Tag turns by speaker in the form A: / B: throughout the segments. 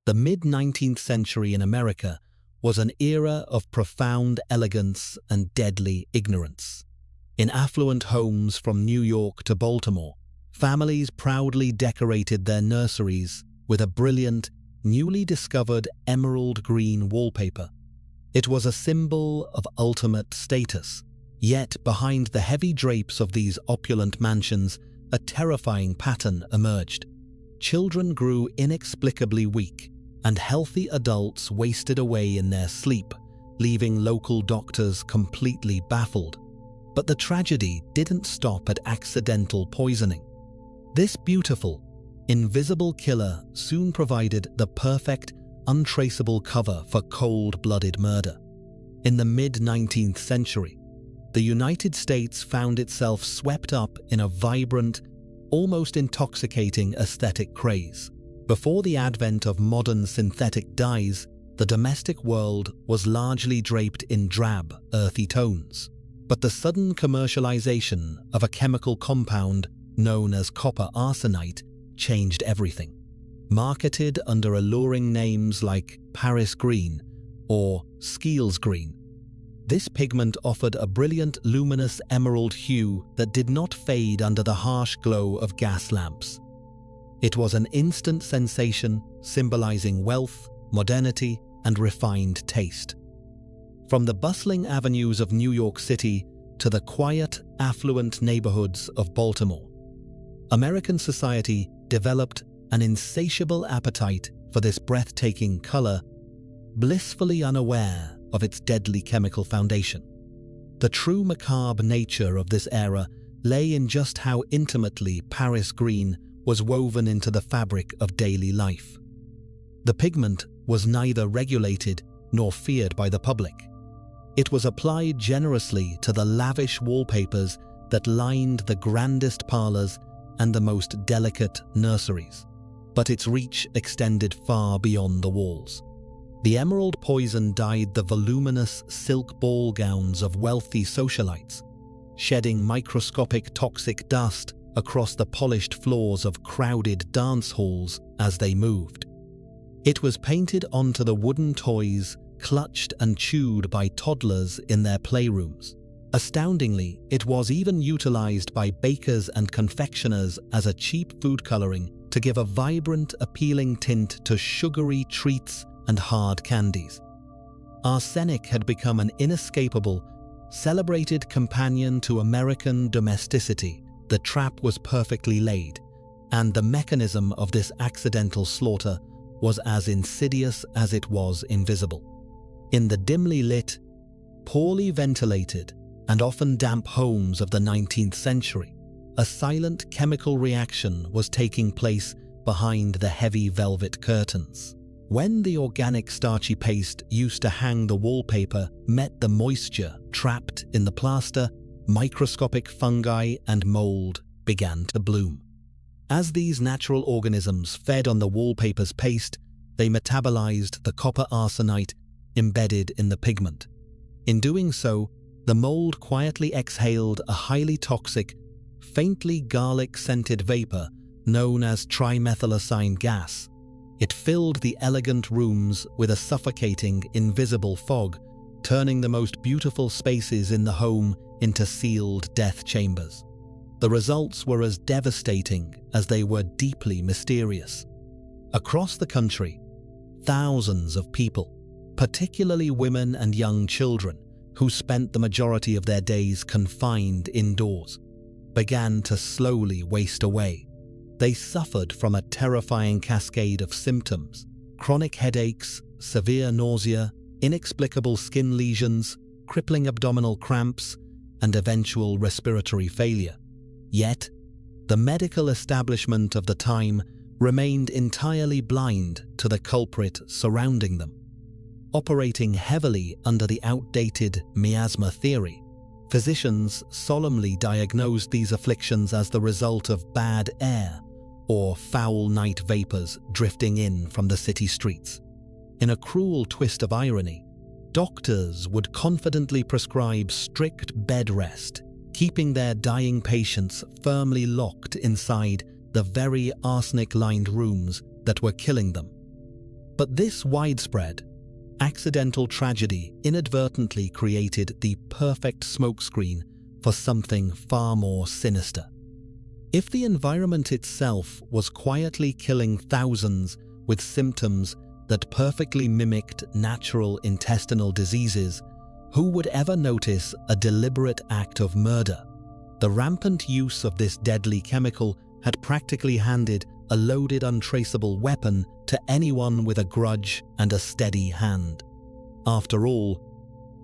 A: The mid-19th century in America was an era of profound elegance and deadly ignorance. In affluent homes from New York to Baltimore, families proudly decorated their nurseries with a brilliant, newly discovered emerald green wallpaper. It was a symbol of ultimate status, yet behind the heavy drapes of these opulent mansions, a terrifying pattern emerged. Children grew inexplicably weak, and healthy adults wasted away in their sleep, leaving local doctors completely baffled. But the tragedy didn't stop at accidental poisoning. This beautiful, invisible killer soon provided the perfect, untraceable cover for cold-blooded murder. In the mid-19th century, the United States found itself swept up in a vibrant, almost intoxicating aesthetic craze. Before the advent of modern synthetic dyes, the domestic world was largely draped in drab, earthy tones. But the sudden commercialization of a chemical compound known as copper arsenite changed everything. Marketed under alluring names like Paris green or Scheele's green, this pigment offered a brilliant, luminous emerald hue that did not fade under the harsh glow of gas lamps. It was an instant sensation, symbolizing wealth, modernity, and refined taste. From the bustling avenues of New York City to the quiet, affluent neighborhoods of Baltimore, American society developed an insatiable appetite for this breathtaking color, blissfully unaware of its deadly chemical foundation. The true macabre nature of this era lay in just how intimately Paris green was woven into the fabric of daily life. The pigment was neither regulated nor feared by the public. It was applied generously to the lavish wallpapers that lined the grandest parlors and the most delicate nurseries. But its reach extended far beyond the walls. The emerald poison dyed the voluminous silk ball gowns of wealthy socialites, shedding microscopic toxic dust across the polished floors of crowded dance halls as they moved. It was painted onto the wooden toys clutched and chewed by toddlers in their playrooms. Astoundingly, it was even utilized by bakers and confectioners as a cheap food coloring to give a vibrant, appealing tint to sugary treats and hard candies. Arsenic had become an inescapable, celebrated companion to American domesticity. The trap was perfectly laid, and the mechanism of this accidental slaughter was as insidious as it was invisible. In the dimly lit, poorly ventilated, and often damp homes of the 19th century, a silent chemical reaction was taking place behind the heavy velvet curtains. When the organic starchy paste used to hang the wallpaper met the moisture trapped in the plaster, microscopic fungi and mold began to bloom. As these natural organisms fed on the wallpaper's paste, they metabolized the copper arsenite embedded in the pigment. In doing so, the mold quietly exhaled a highly toxic, faintly garlic-scented vapor known as trimethylazine gas. It filled the elegant rooms with a suffocating, invisible fog, turning the most beautiful spaces in the home into sealed death chambers. The results were as devastating as they were deeply mysterious. Across the country, thousands of people, particularly women and young children, who spent the majority of their days confined indoors, began to slowly waste away. They suffered from a terrifying cascade of symptoms: chronic headaches, severe nausea, inexplicable skin lesions, crippling abdominal cramps, and eventual respiratory failure. Yet, the medical establishment of the time remained entirely blind to the culprit surrounding them. Operating heavily under the outdated miasma theory, physicians solemnly diagnosed these afflictions as the result of bad air or foul night vapors drifting in from the city streets. In a cruel twist of irony, doctors would confidently prescribe strict bed rest, keeping their dying patients firmly locked inside the very arsenic-lined rooms that were killing them. But this widespread, accidental tragedy inadvertently created the perfect smokescreen for something far more sinister. If the environment itself was quietly killing thousands with symptoms that perfectly mimicked natural intestinal diseases, who would ever notice a deliberate act of murder? The rampant use of this deadly chemical had practically handed a loaded, untraceable weapon to anyone with a grudge and a steady hand. After all,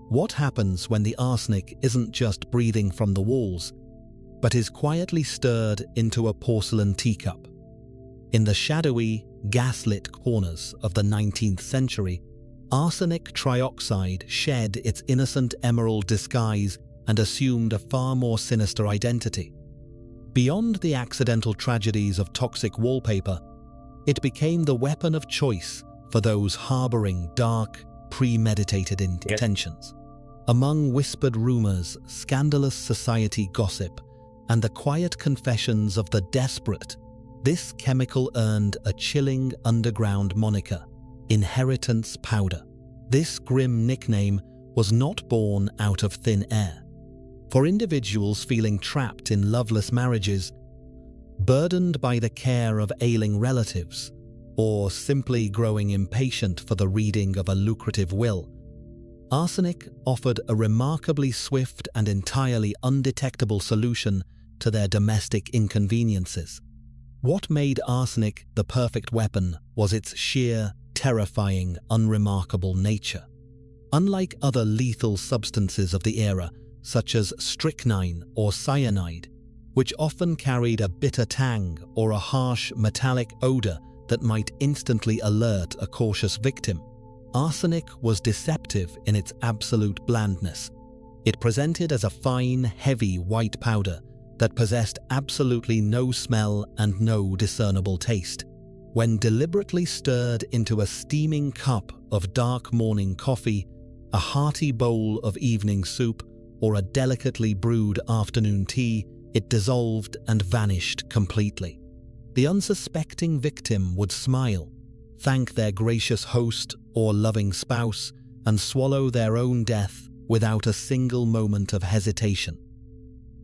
A: what happens when the arsenic isn't just breathing from the walls, but is quietly stirred into a porcelain teacup? In the shadowy, gaslit corners of the 19th century, arsenic trioxide shed its innocent emerald disguise and assumed a far more sinister identity. Beyond the accidental tragedies of toxic wallpaper, it became the weapon of choice for those harboring dark, premeditated intentions. Among whispered rumors, scandalous society gossip, and the quiet confessions of the desperate, this chemical earned a chilling underground moniker: inheritance powder. This grim nickname was not born out of thin air. For individuals feeling trapped in loveless marriages, burdened by the care of ailing relatives, or simply growing impatient for the reading of a lucrative will, arsenic offered a remarkably swift and entirely undetectable solution to their domestic inconveniences. What made arsenic the perfect weapon was its sheer, terrifying, unremarkable nature. Unlike other lethal substances of the era, such as strychnine or cyanide, which often carried a bitter tang or a harsh metallic odor that might instantly alert a cautious victim, arsenic was deceptive in its absolute blandness. It presented as a fine, heavy white powder that possessed absolutely no smell and no discernible taste. When deliberately stirred into a steaming cup of dark morning coffee, a hearty bowl of evening soup, or a delicately brewed afternoon tea, it dissolved and vanished completely. The unsuspecting victim would smile, thank their gracious host or loving spouse, and swallow their own death without a single moment of hesitation.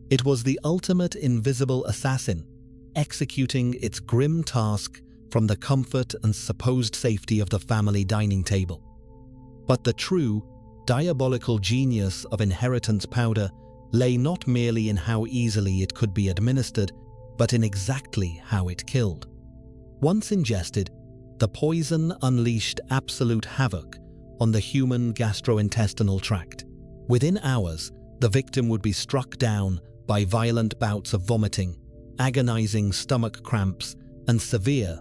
A: It was the ultimate invisible assassin, executing its grim task from the comfort and supposed safety of the family dining table. But the true, diabolical genius of inheritance powder lay not merely in how easily it could be administered, but in exactly how it killed. Once ingested, the poison unleashed absolute havoc on the human gastrointestinal tract. Within hours, the victim would be struck down by violent bouts of vomiting, agonizing stomach cramps, and severe,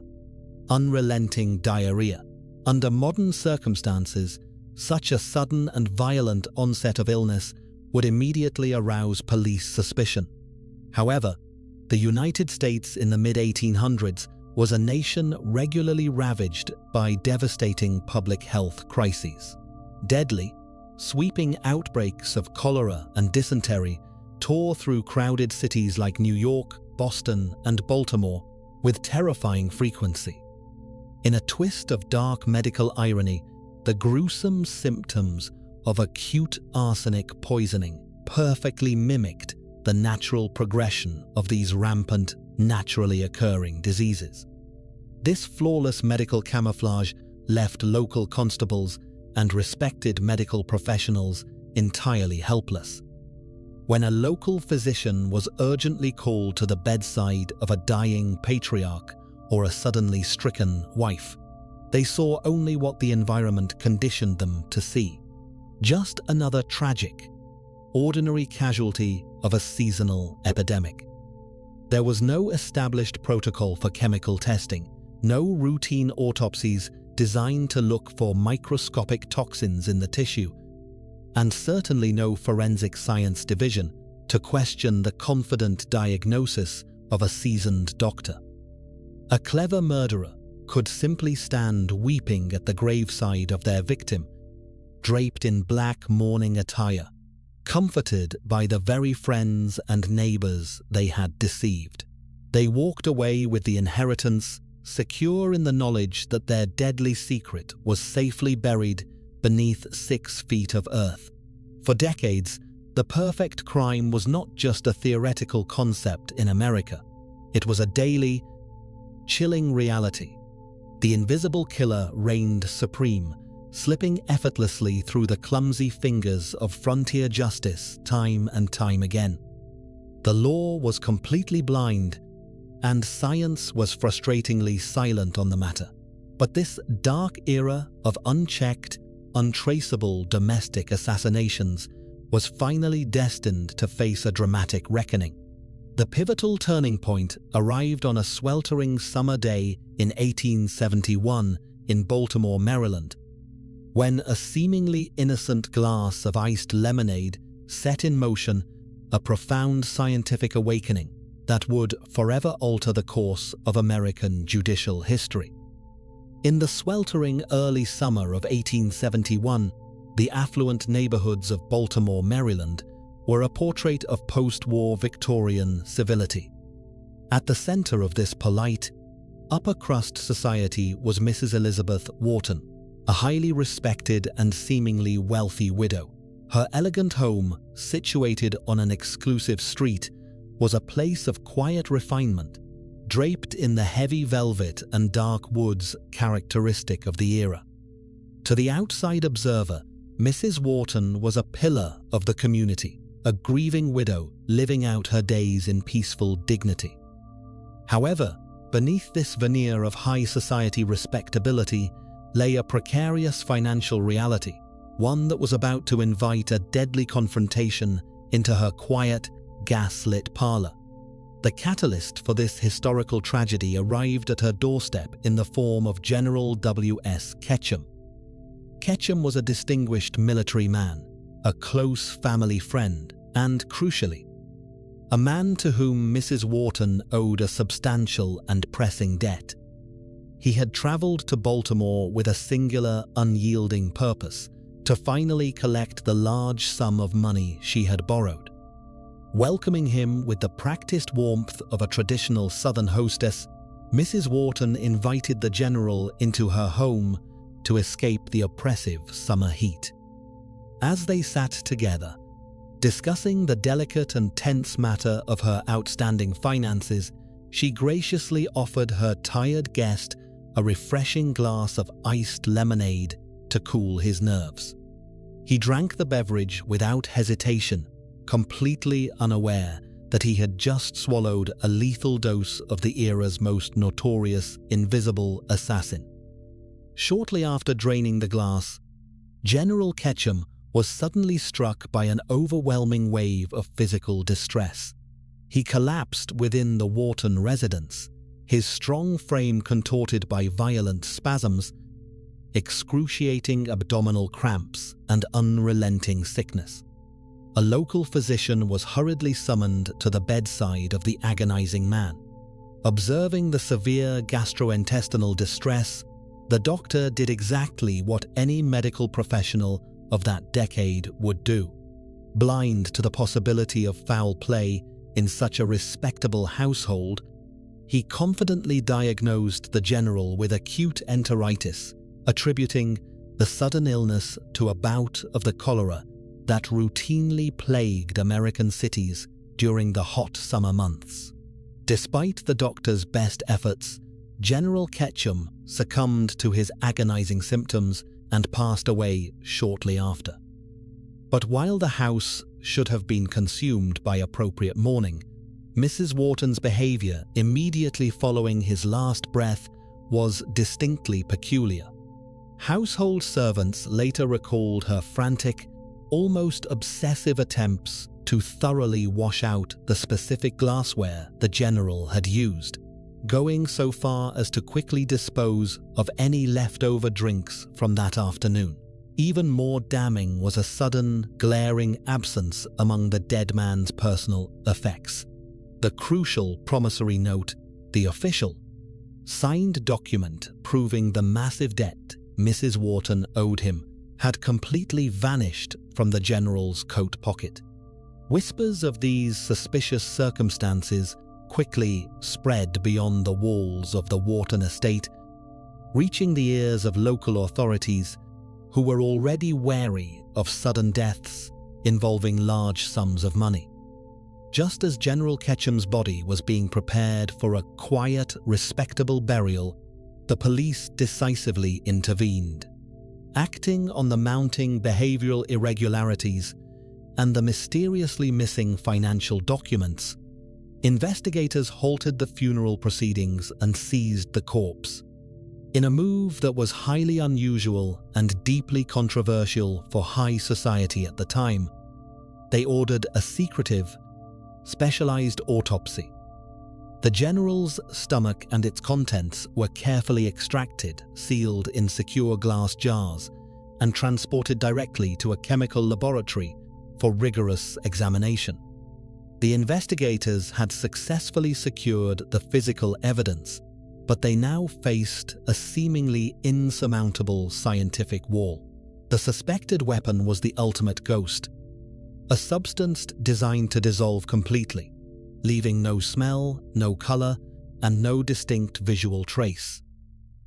A: unrelenting diarrhea. Under modern circumstances, such a sudden and violent onset of illness would immediately arouse police suspicion. However, the United States in the mid-1800s was a nation regularly ravaged by devastating public health crises. Deadly, sweeping outbreaks of cholera and dysentery tore through crowded cities like New York, Boston, and Baltimore with terrifying frequency. In a twist of dark medical irony, the gruesome symptoms of acute arsenic poisoning perfectly mimicked the natural progression of these rampant, naturally occurring diseases. This flawless medical camouflage left local constables and respected medical professionals entirely helpless. When a local physician was urgently called to the bedside of a dying patriarch or a suddenly stricken wife, they saw only what the environment conditioned them to see: just another tragic, ordinary casualty of a seasonal epidemic. There was no established protocol for chemical testing, no routine autopsies designed to look for microscopic toxins in the tissue, and certainly no forensic science division to question the confident diagnosis of a seasoned doctor. A clever murderer could simply stand weeping at the graveside of their victim, draped in black mourning attire, comforted by the very friends and neighbors they had deceived. They walked away with the inheritance secure in the knowledge that their deadly secret was safely buried beneath 6 feet of earth. For decades, the perfect crime was not just a theoretical concept in America. It was a daily, chilling reality. The invisible killer reigned supreme, slipping effortlessly through the clumsy fingers of frontier justice time and time again. The law was completely blind, and science was frustratingly silent on the matter. But this dark era of unchecked, untraceable domestic assassinations was finally destined to face a dramatic reckoning. The pivotal turning point arrived on a sweltering summer day in 1871 in Baltimore, Maryland, when a seemingly innocent glass of iced lemonade set in motion a profound scientific awakening that would forever alter the course of American judicial history. In the sweltering early summer of 1871, the affluent neighborhoods of Baltimore, Maryland, were a portrait of post-war Victorian civility. At the center of this polite, upper-crust society was Mrs. Elizabeth Wharton, a highly respected and seemingly wealthy widow. Her elegant home, situated on an exclusive street, was a place of quiet refinement, draped in the heavy velvet and dark woods characteristic of the era. To the outside observer, Mrs. Wharton was a pillar of the community, a grieving widow living out her days in peaceful dignity. However, beneath this veneer of high society respectability lay a precarious financial reality, one that was about to invite a deadly confrontation into her quiet, gas-lit parlor. The catalyst for this historical tragedy arrived at her doorstep in the form of General W.S. Ketchum. Ketchum was a distinguished military man, a close family friend, and, crucially, a man to whom Mrs. Wharton owed a substantial and pressing debt. He had traveled to Baltimore with a singular, unyielding purpose: to finally collect the large sum of money she had borrowed. Welcoming him with the practiced warmth of a traditional Southern hostess, Mrs. Wharton invited the general into her home to escape the oppressive summer heat. As they sat together, discussing the delicate and tense matter of her outstanding finances, she graciously offered her tired guest a refreshing glass of iced lemonade to cool his nerves. He drank the beverage without hesitation, completely unaware that he had just swallowed a lethal dose of the era's most notorious invisible assassin. Shortly after draining the glass, General Ketchum was suddenly struck by an overwhelming wave of physical distress. He collapsed within the Wharton residence, his strong frame contorted by violent spasms, excruciating abdominal cramps, and unrelenting sickness. A local physician was hurriedly summoned to the bedside of the agonizing man. Observing the severe gastrointestinal distress, the doctor did exactly what any medical professional of that decade would do. Blind to the possibility of foul play in such a respectable household, he confidently diagnosed the general with acute enteritis, attributing the sudden illness to a bout of the cholera that routinely plagued American cities during the hot summer months. Despite the doctor's best efforts, General Ketchum succumbed to his agonizing symptoms and passed away shortly after. But while the house should have been consumed by appropriate mourning, Mrs. Wharton's behavior immediately following his last breath was distinctly peculiar. Household servants later recalled her frantic, almost obsessive attempts to thoroughly wash out the specific glassware the general had used, going so far as to quickly dispose of any leftover drinks from that afternoon. Even more damning was a sudden, glaring absence among the dead man's personal effects. The crucial promissory note, the official, signed document proving the massive debt Mrs. Wharton owed him, had completely vanished from the general's coat pocket. Whispers of these suspicious circumstances quickly spread beyond the walls of the Wharton estate, reaching the ears of local authorities who were already wary of sudden deaths involving large sums of money. Just as General Ketchum's body was being prepared for a quiet, respectable burial, the police decisively intervened. Acting on the mounting behavioral irregularities and the mysteriously missing financial documents, investigators halted the funeral proceedings and seized the corpse. In a move that was highly unusual and deeply controversial for high society at the time, they ordered a secretive, specialized autopsy. The general's stomach and its contents were carefully extracted, sealed in secure glass jars, and transported directly to a chemical laboratory for rigorous examination. The investigators had successfully secured the physical evidence, but they now faced a seemingly insurmountable scientific wall. The suspected weapon was the ultimate ghost, a substance designed to dissolve completely, leaving no smell, no color, and no distinct visual trace.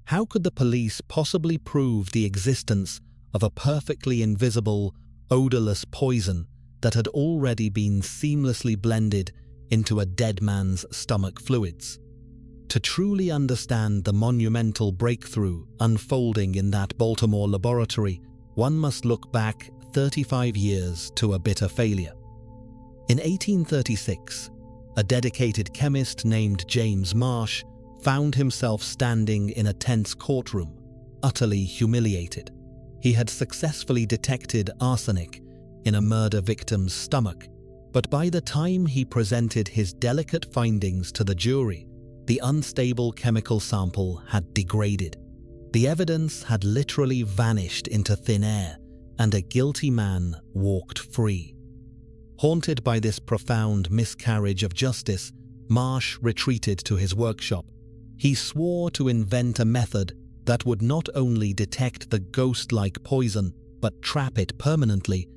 A: How could the police possibly prove the existence of a perfectly invisible, odorless poison that had already been seamlessly blended into a dead man's stomach fluids? To truly understand the monumental breakthrough unfolding in that Baltimore laboratory, one must look back 35 years to a bitter failure. In 1836, a dedicated chemist named James Marsh found himself standing in a tense courtroom, utterly humiliated. He had successfully detected arsenic in a murder victim's stomach, but by the time he presented his delicate findings to the jury, the unstable chemical sample had degraded. The evidence had literally vanished into thin air, and a guilty man walked free. Haunted by this profound miscarriage of justice, Marsh retreated to his workshop. He swore to invent a method that would not only detect the ghost-like poison, but trap it permanently,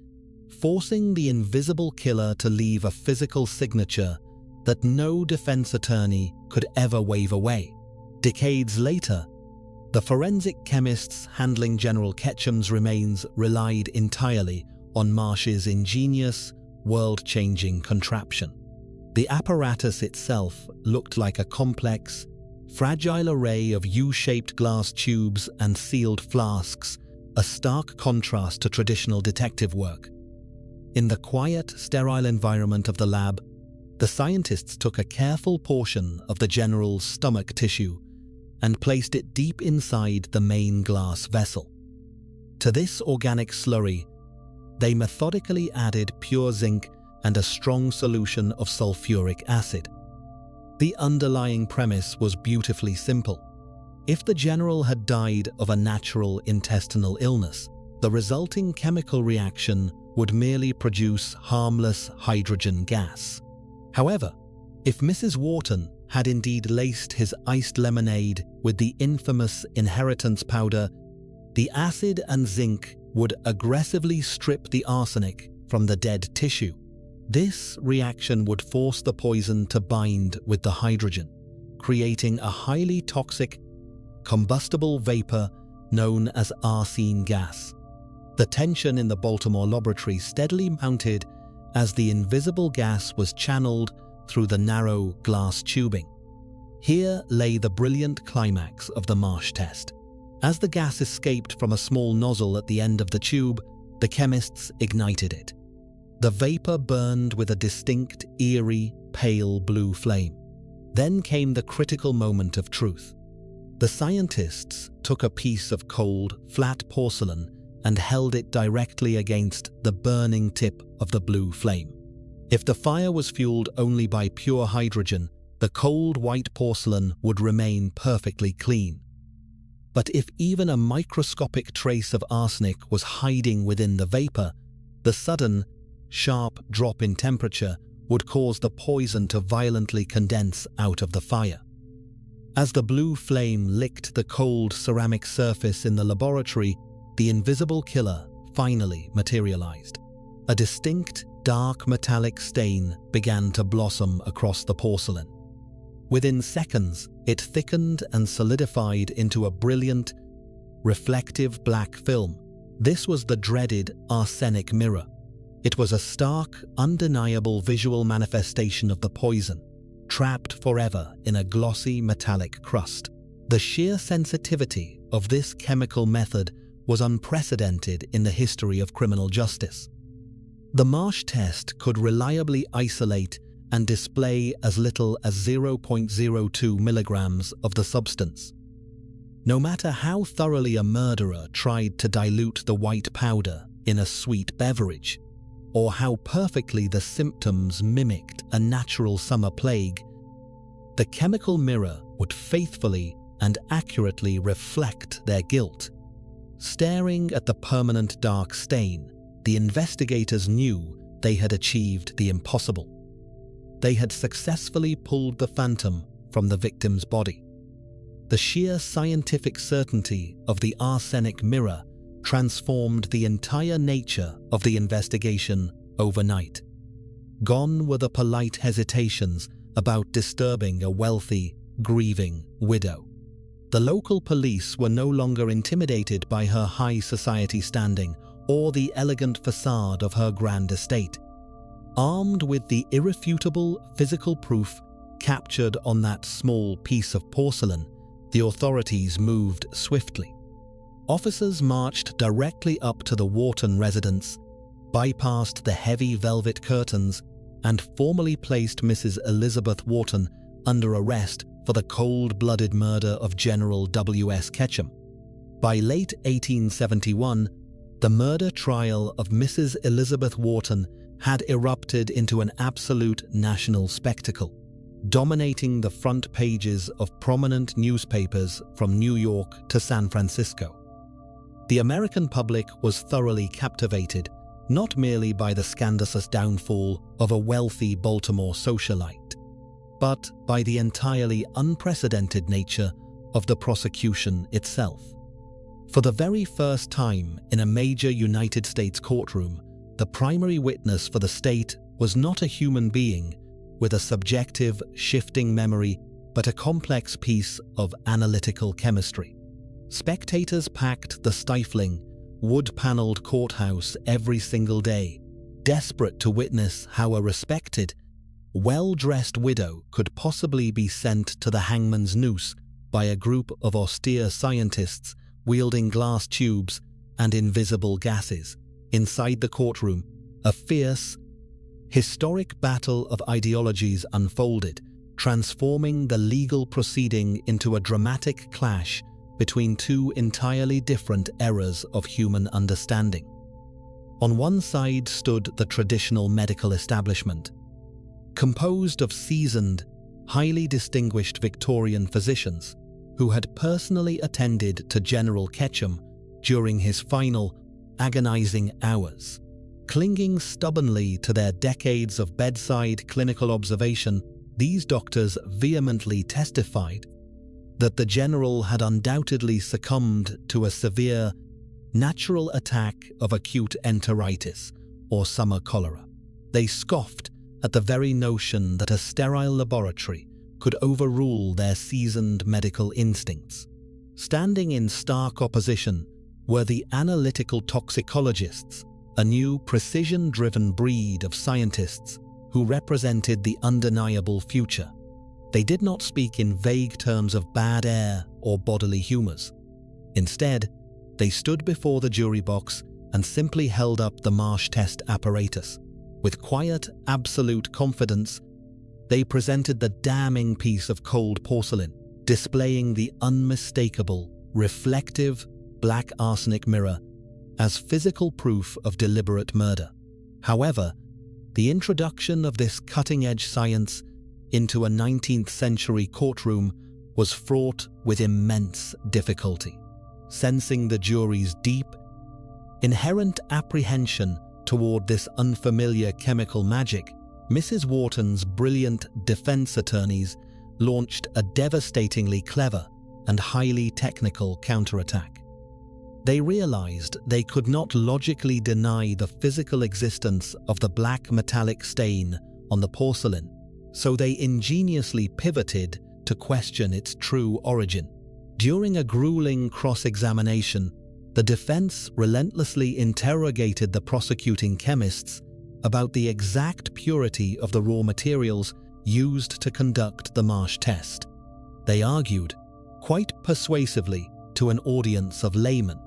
A: forcing the invisible killer to leave a physical signature that no defense attorney could ever wave away. Decades later, the forensic chemists handling General Ketchum's remains relied entirely on Marsh's ingenious, world-changing contraption. The apparatus itself looked like a complex, fragile array of U-shaped glass tubes and sealed flasks, a stark contrast to traditional detective work. In the quiet, sterile environment of the lab, the scientists took a careful portion of the general's stomach tissue and placed it deep inside the main glass vessel. To this organic slurry, they methodically added pure zinc and a strong solution of sulfuric acid. The underlying premise was beautifully simple. If the general had died of a natural intestinal illness, the resulting chemical reaction would merely produce harmless hydrogen gas. However, if Mrs. Wharton had indeed laced his iced lemonade with the infamous inheritance powder, the acid and zinc would aggressively strip the arsenic from the dead tissue. This reaction would force the poison to bind with the hydrogen, creating a highly toxic, combustible vapor known as arsenic gas. The tension in the Baltimore laboratory steadily mounted as the invisible gas was channeled through the narrow glass tubing. Here lay the brilliant climax of the Marsh test. As the gas escaped from a small nozzle at the end of the tube, the chemists ignited it. The vapor burned with a distinct, eerie, pale blue flame. Then came the critical moment of truth. The scientists took a piece of cold, flat porcelain and held it directly against the burning tip of the blue flame. If the fire was fueled only by pure hydrogen, the cold white porcelain would remain perfectly clean. But if even a microscopic trace of arsenic was hiding within the vapor, the sudden, sharp drop in temperature would cause the poison to violently condense out of the fire. As the blue flame licked the cold ceramic surface in the laboratory, the invisible killer finally materialized. A distinct, dark metallic stain began to blossom across the porcelain. Within seconds, it thickened and solidified into a brilliant, reflective black film. This was the dreaded arsenic mirror. It was a stark, undeniable visual manifestation of the poison, trapped forever in a glossy metallic crust. The sheer sensitivity of this chemical method was unprecedented in the history of criminal justice. The Marsh test could reliably isolate and display as little as 0.02 milligrams of the substance. No matter how thoroughly a murderer tried to dilute the white powder in a sweet beverage, or how perfectly the symptoms mimicked a natural summer plague, the chemical mirror would faithfully and accurately reflect their guilt. Staring at the permanent dark stain, the investigators knew they had achieved the impossible. They had successfully pulled the phantom from the victim's body. The sheer scientific certainty of the arsenic mirror transformed the entire nature of the investigation overnight. Gone were the polite hesitations about disturbing a wealthy, grieving widow. The local police were no longer intimidated by her high society standing or the elegant facade of her grand estate. Armed with the irrefutable physical proof captured on that small piece of porcelain, the authorities moved swiftly. Officers marched directly up to the Wharton residence, bypassed the heavy velvet curtains, and formally placed Mrs. Elizabeth Wharton under arrest for the cold-blooded murder of General W.S. Ketchum. By late 1871, the murder trial of Mrs. Elizabeth Wharton had erupted into an absolute national spectacle, dominating the front pages of prominent newspapers from New York to San Francisco. The American public was thoroughly captivated, not merely by the scandalous downfall of a wealthy Baltimore socialite, but by the entirely unprecedented nature of the prosecution itself. For the very first time in a major United States courtroom, the primary witness for the state was not a human being with a subjective, shifting memory, but a complex piece of analytical chemistry. Spectators packed the stifling, wood-paneled courthouse every single day, desperate to witness how a respected, well-dressed widow could possibly be sent to the hangman's noose by a group of austere scientists wielding glass tubes and invisible gases. Inside the courtroom, a fierce, historic battle of ideologies unfolded, transforming the legal proceeding into a dramatic clash between two entirely different eras of human understanding. On one side stood the traditional medical establishment, composed of seasoned, highly distinguished Victorian physicians who had personally attended to General Ketchum during his final, agonizing hours. Clinging stubbornly to their decades of bedside clinical observation, these doctors vehemently testified that the general had undoubtedly succumbed to a severe, natural attack of acute enteritis or summer cholera. They scoffed at the very notion that a sterile laboratory could overrule their seasoned medical instincts. Standing in stark opposition were the analytical toxicologists, a new precision-driven breed of scientists who represented the undeniable future. They did not speak in vague terms of bad air or bodily humors. Instead, they stood before the jury box and simply held up the Marsh Test apparatus. With quiet, absolute confidence, they presented the damning piece of cold porcelain, displaying the unmistakable, reflective, black arsenic mirror as physical proof of deliberate murder. However, the introduction of this cutting-edge science into a 19th century courtroom was fraught with immense difficulty. Sensing the jury's deep, inherent apprehension toward this unfamiliar chemical magic, Mrs. Wharton's brilliant defense attorneys launched a devastatingly clever and highly technical counterattack. They realized they could not logically deny the physical existence of the black metallic stain on the porcelain, so they ingeniously pivoted to question its true origin. During a grueling cross-examination, the defense relentlessly interrogated the prosecuting chemists about the exact purity of the raw materials used to conduct the Marsh test. They argued, quite persuasively to an audience of laymen,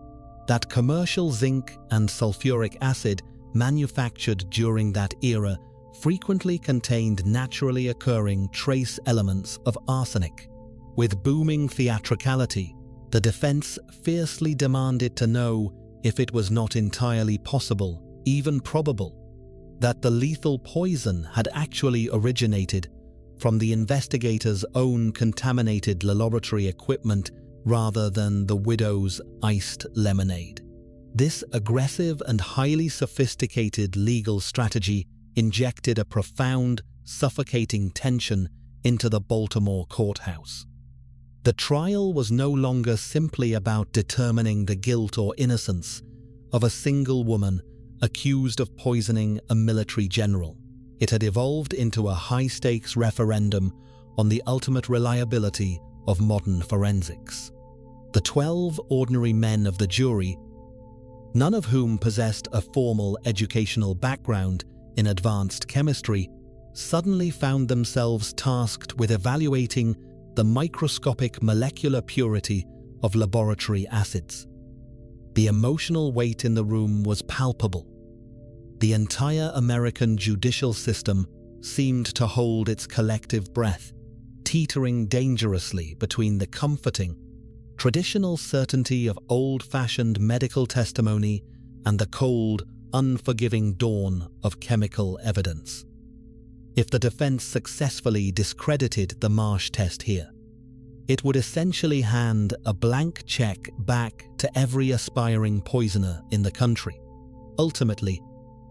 A: that commercial zinc and sulfuric acid manufactured during that era frequently contained naturally occurring trace elements of arsenic. With booming theatricality, the defense fiercely demanded to know if it was not entirely possible, even probable, that the lethal poison had actually originated from the investigators' own contaminated laboratory equipment rather than the widow's iced lemonade. This aggressive and highly sophisticated legal strategy injected a profound, suffocating tension into the Baltimore courthouse. The trial was no longer simply about determining the guilt or innocence of a single woman accused of poisoning a military general. It had evolved into a high-stakes referendum on the ultimate reliability of modern forensics. The 12 ordinary men of the jury, none of whom possessed a formal educational background in advanced chemistry, suddenly found themselves tasked with evaluating the microscopic molecular purity of laboratory acids. The emotional weight in the room was palpable. The entire American judicial system seemed to hold its collective breath, teetering dangerously between the comforting, traditional certainty of old-fashioned medical testimony and the cold, unforgiving dawn of chemical evidence. If the defense successfully discredited the Marsh test here, it would essentially hand a blank check back to every aspiring poisoner in the country. Ultimately,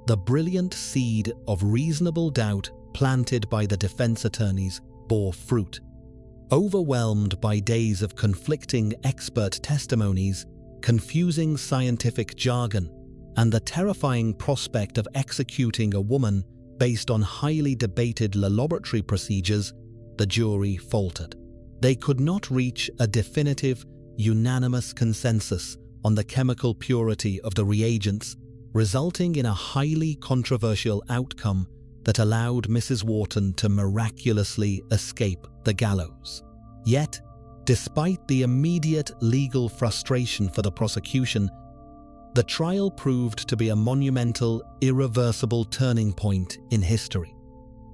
A: the brilliant seed of reasonable doubt planted by the defense attorneys bore fruit. Overwhelmed by days of conflicting expert testimonies, confusing scientific jargon, and the terrifying prospect of executing a woman based on highly debated laboratory procedures, the jury faltered. They could not reach a definitive, unanimous consensus on the chemical purity of the reagents, resulting in a highly controversial outcome that allowed Mrs. Wharton to miraculously escape the gallows. Yet, despite the immediate legal frustration for the prosecution, the trial proved to be a monumental, irreversible turning point in history.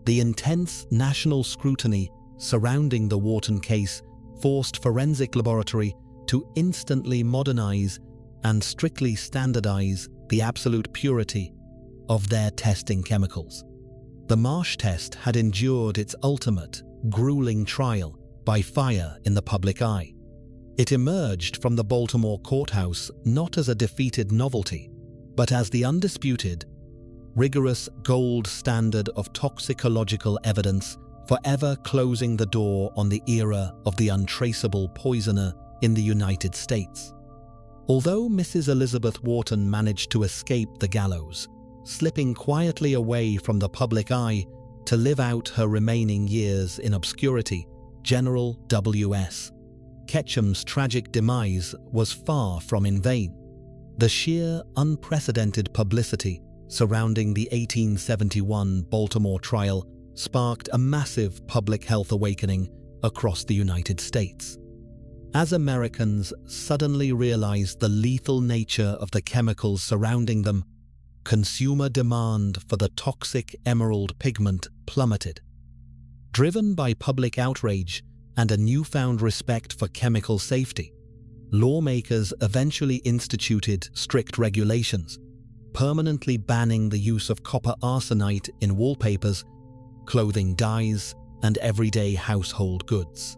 A: The intense national scrutiny surrounding the Wharton case forced forensic laboratory to instantly modernize and strictly standardize the absolute purity of their testing chemicals. The Marsh test had endured its ultimate, grueling trial by fire in the public eye. It emerged from the Baltimore courthouse not as a defeated novelty, but as the undisputed, rigorous gold standard of toxicological evidence forever closing the door on the era of the untraceable poisoner in the United States. Although Mrs. Elizabeth Wharton managed to escape the gallows, slipping quietly away from the public eye to live out her remaining years in obscurity, General W.S. Ketchum's tragic demise was far from in vain. The sheer, unprecedented publicity surrounding the 1871 Baltimore trial sparked a massive public health awakening across the United States. As Americans suddenly realized the lethal nature of the chemicals surrounding them, consumer demand for the toxic emerald pigment plummeted. Driven by public outrage and a newfound respect for chemical safety, lawmakers eventually instituted strict regulations, permanently banning the use of copper arsenite in wallpapers, clothing dyes, and everyday household goods.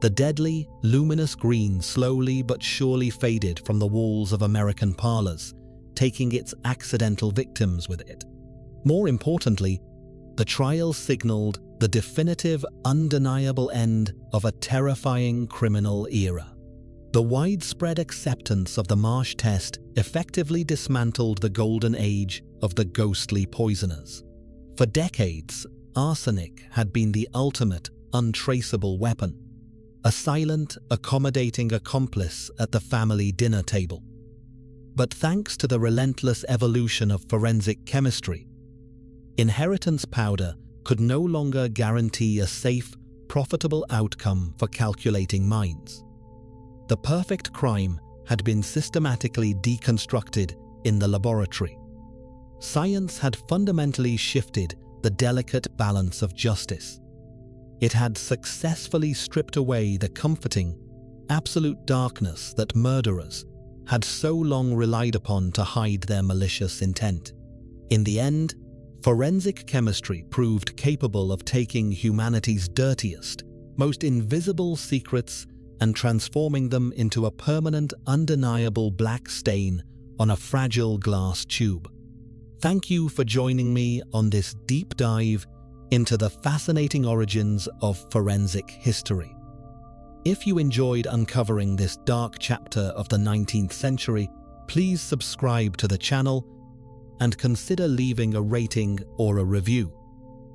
A: The deadly, luminous green slowly but surely faded from the walls of American parlors, taking its accidental victims with it. More importantly, the trial signaled the definitive, undeniable end of a terrifying criminal era. The widespread acceptance of the Marsh test effectively dismantled the golden age of the ghostly poisoners. For decades, arsenic had been the ultimate, untraceable weapon, a silent, accommodating accomplice at the family dinner table. But thanks to the relentless evolution of forensic chemistry, inheritance powder could no longer guarantee a safe, profitable outcome for calculating minds. The perfect crime had been systematically deconstructed in the laboratory. Science had fundamentally shifted the delicate balance of justice. It had successfully stripped away the comforting, absolute darkness that murderers had so long relied upon to hide their malicious intent. In the end, forensic chemistry proved capable of taking humanity's dirtiest, most invisible secrets and transforming them into a permanent, undeniable black stain on a fragile glass tube. Thank you for joining me on this deep dive into the fascinating origins of forensic history. If you enjoyed uncovering this dark chapter of the 19th century, please subscribe to the channel and consider leaving a rating or a review.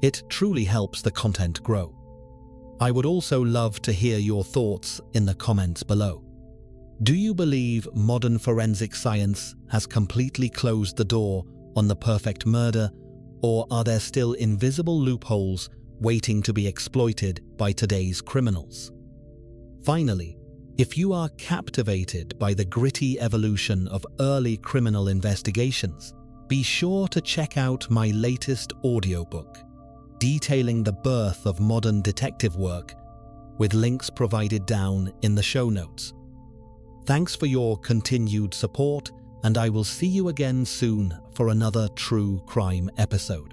A: It truly helps the content grow. I would also love to hear your thoughts in the comments below. Do you believe modern forensic science has completely closed the door on the perfect murder, or are there still invisible loopholes waiting to be exploited by today's criminals? Finally, if you are captivated by the gritty evolution of early criminal investigations, be sure to check out my latest audiobook, detailing the birth of modern detective work, with links provided down in the show notes. Thanks for your continued support, and I will see you again soon for another true crime episode.